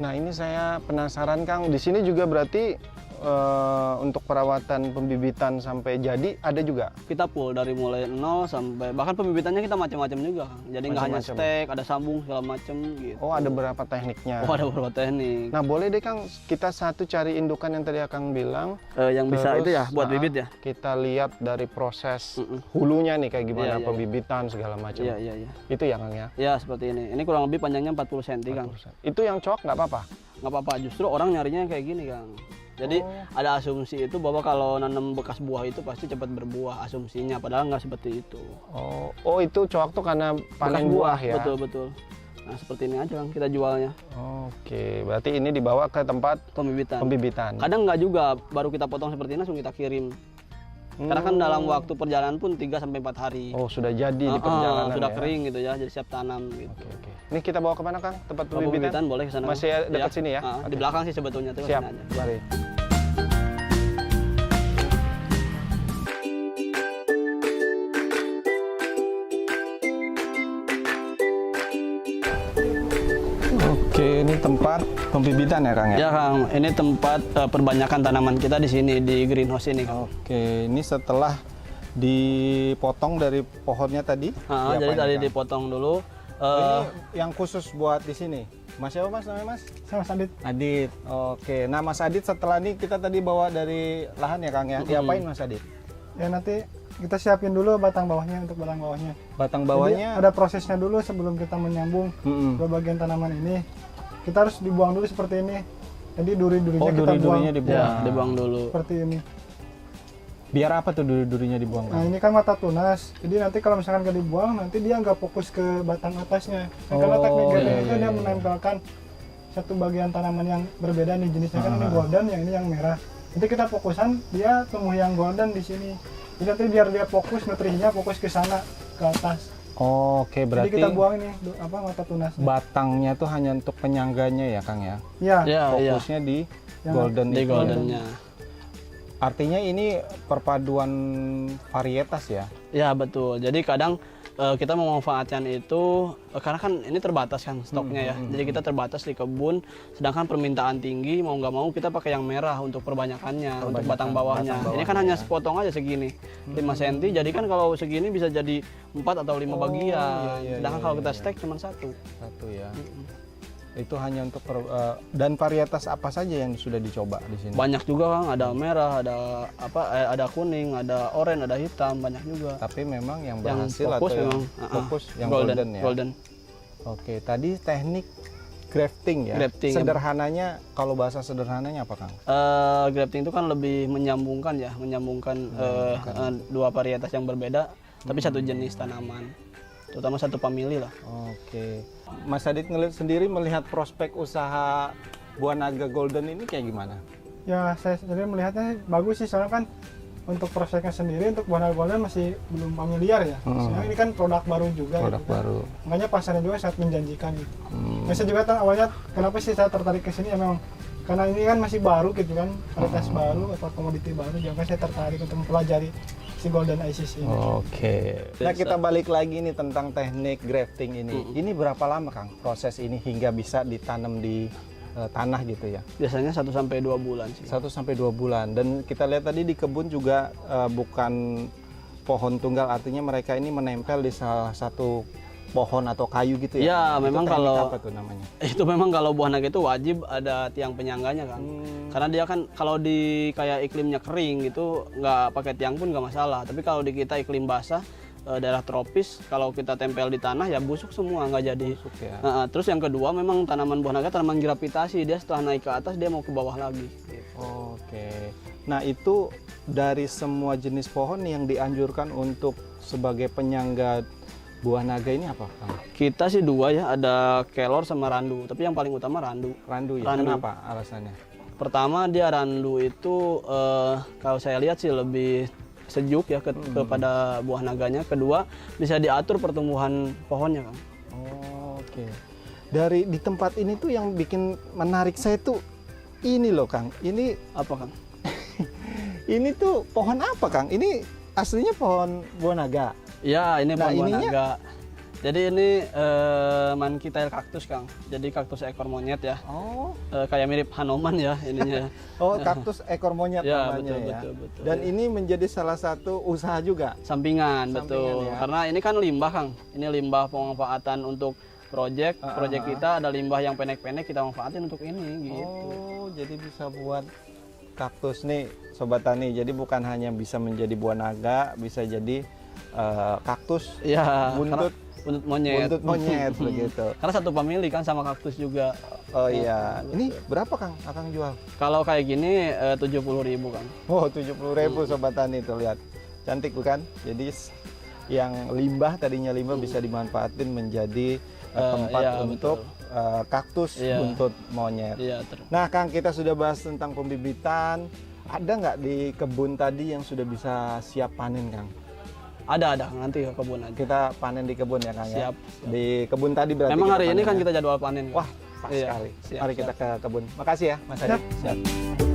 Nah, ini saya penasaran Kang, di sini juga berarti untuk perawatan pembibitan sampai jadi ada juga? Kita full dari mulai nol sampai, bahkan pembibitannya kita macam-macam juga, Kang. Jadi nggak hanya stek, ada sambung segala macam gitu. Oh, ada berapa tekniknya? Oh, ada beberapa teknik. Nah, boleh deh Kang, kita satu cari indukan yang tadi Kang bilang. Yang bisa Terus, itu ya, buat bibit ya? Kita lihat dari proses hulunya nih, kayak gimana Iya, pembibitan segala macam. Iya. Itu ya Kang ya? Ya, seperti ini. Ini kurang lebih panjangnya 40 cm, Kang. Itu yang cowok nggak apa-apa? Nggak apa-apa, justru orang nyarinya kayak gini, Kang. Jadi ada asumsi itu bahwa kalau nanam bekas buah itu pasti cepat berbuah, asumsinya, padahal nggak seperti itu. Oh itu cowok tuh karena panen buah ya? Betul. Nah, seperti ini aja Kang kita jualnya. Oke, berarti ini dibawa ke tempat pembibitan. Kadang nggak juga, baru kita potong seperti ini langsung kita kirim. Karena kan dalam waktu perjalanan pun 3-4 hari. Oh, sudah jadi di perjalanan sudah ya? kering gitu ya, jadi siap tanam gitu. Oke. Ini kita bawa kemana Kang? Tempat Pembibitan boleh ke sana. Masih dekat sini ya? Di belakang sih sebetulnya tuh. Siap, aja. mari. Oke, ini tempat pembibitan ya Kang ya? Ya Kang, ini tempat perbanyakan tanaman kita di sini, di greenhouse ini Kang. Oke, ini setelah dipotong dari pohonnya tadi? Jadi tadi dipotong dulu. Ini yang khusus buat di sini. Mas siapa Mas namanya Mas? Saya Mas Adit. Adit. Oke, nah Mas Adit setelah ini kita tadi bawa dari lahan ya Kang ya? Diapain Mas Adit? Ya nanti kita siapin dulu batang bawahnya untuk batang bawahnya. Batang bawahnya? Jadi ada prosesnya dulu sebelum kita menyambung ke bagian tanaman ini. Kita harus dibuang dulu seperti ini. Jadi duri-durinya kita buang. Ya, dibuang dulu. Seperti ini. Biar apa tuh duri-durinya dibuang? Nah ini kan mata tunas. Jadi nanti kalau misalkan nggak dibuang, nanti dia nggak fokus ke batang atasnya. Karena teknik grafting itu dia menempelkan satu bagian tanaman yang berbeda nih jenisnya kan ini golden, yang ini yang merah. Nanti kita fokusan dia tumbuh yang golden di sini. Jadi nanti biar dia fokus nutrisinya fokus ke sana ke atas. Oke, berarti jadi kita buang ini mata tunas. Batangnya tuh hanya untuk penyangganya ya Kang ya? Iya. Fokusnya di golden. Di goldennya. Artinya ini perpaduan varietas ya? Ya betul. Jadi kadang kita memanfaatkan itu karena kan ini terbatas kan stoknya ya. Jadi kita terbatas di kebun, sedangkan permintaan tinggi, mau nggak mau kita pakai yang merah untuk perbanyakannya, untuk batang bawahnya. Ini kan hanya sepotong aja segini, 5 cm. Jadi kan kalau segini bisa jadi 4 atau 5 bagian. Sedangkan kalau kita stek cuma satu. Satu ya. Itu hanya untuk dan varietas apa saja yang sudah dicoba di sini? Banyak juga Kang, ada merah, ada kuning, ada oranye, ada hitam, banyak juga. Tapi memang yang berhasil fokus atau memang, yang fokus yang golden ya. Golden. Oke, tadi teknik grafting ya. Grafting, sederhananya kalau bahasa sederhananya apa Kang? Grafting itu kan lebih menyambungkan dua varietas yang berbeda tapi satu jenis tanaman. Terutama satu famili lah. Oke. Mas Adit sendiri melihat prospek usaha Buah Naga Golden ini kayak gimana? Ya saya sendiri melihatnya bagus sih, soalnya kan untuk prospeknya sendiri untuk Buah Naga Golden masih belum familiar ya. Soalnya ini kan produk baru juga. Produk baru. Makanya pasarnya juga sangat menjanjikan gitu. Nah, saya juga awalnya kenapa sih saya tertarik ke sini, emang karena ini kan masih baru gitu kan, varietas baru atau komoditi baru, jadi saya tertarik untuk mempelajari si Golden ICC ini. Oke. Nah kita balik lagi nih tentang teknik grafting ini. Ini berapa lama Kang proses ini hingga bisa ditanam di tanah gitu ya? Biasanya 1-2 bulan sih. 1-2 bulan. Dan kita lihat tadi di kebun juga bukan pohon tunggal, artinya mereka ini menempel di salah satu pohon atau kayu gitu ya? Ya, memang kalau apa tuh namanya? Itu memang kalau buah naga itu wajib ada tiang penyangganya kan. Karena dia kan kalau di kayak iklimnya kering gitu nggak pakai tiang pun nggak masalah. Tapi kalau di kita iklim basah, daerah tropis, kalau kita tempel di tanah ya busuk semua, nggak jadi. Busuk ya. Terus yang kedua memang tanaman buah naga tanaman gravitasi, dia setelah naik ke atas dia mau ke bawah lagi. Gitu. Oke. Nah itu dari semua jenis pohon yang dianjurkan untuk sebagai penyangga buah naga ini apa Kang? Kita sih 2 ya, ada kelor sama randu, tapi yang paling utama randu. Randu ya? Kenapa alasannya? Pertama dia randu itu kalau saya lihat sih lebih sejuk ya kepada buah naganya. Kedua bisa diatur pertumbuhan pohonnya Kang. Oke. Dari di tempat ini tuh yang bikin menarik saya tuh ini loh Kang. Ini apa Kang? Ini tuh pohon apa Kang? Ini aslinya pohon buah naga. Ya, ini pohon buah naga. Jadi ini monkey tail cactus, Kang. Jadi kaktus ekor monyet ya. Oh, Kayak mirip Hanoman ya ininya. oh kaktus ekor monyet Ya, namanya betul, ya. betul. Dan ini menjadi salah satu usaha juga. Sampingan, betul. ya. Karena ini kan limbah, Kang. Ini limbah pemanfaatan untuk proyek kita ada limbah yang pendek-pendek kita manfaatin untuk ini gitu. Oh, jadi bisa buat kaktus nih Sobat Tani. Jadi bukan hanya bisa menjadi buah naga, bisa jadi kaktus Iya, buntut buntut monyet. buntut monyet begitu. Karena satu famili kan sama kaktus juga. Oh iya. Ini berapa Kang Akang jual? Kalau kayak gini 70.000, Kang. Oh, 70.000 Sobat Tani tuh lihat. Cantik bukan? Jadi yang limbah tadinya limbah bisa dimanfaatin menjadi tempat iya, untuk kaktus Iya. buntut monyet. Iya, terus. Nah, Kang, kita sudah bahas tentang pembibitan. Ada nggak di kebun tadi yang sudah bisa siap panen, Kang? Ada nanti ke kebun aja. Kita panen di kebun ya, Kang ya? Siap. Di kebun tadi berarti. Memang kita hari ini panen kan ya? kita jadwal panen. Kang. Wah, pas Iya, sekali. siap, Mari kita ke kebun. Makasih ya, Mas Adi. Siap.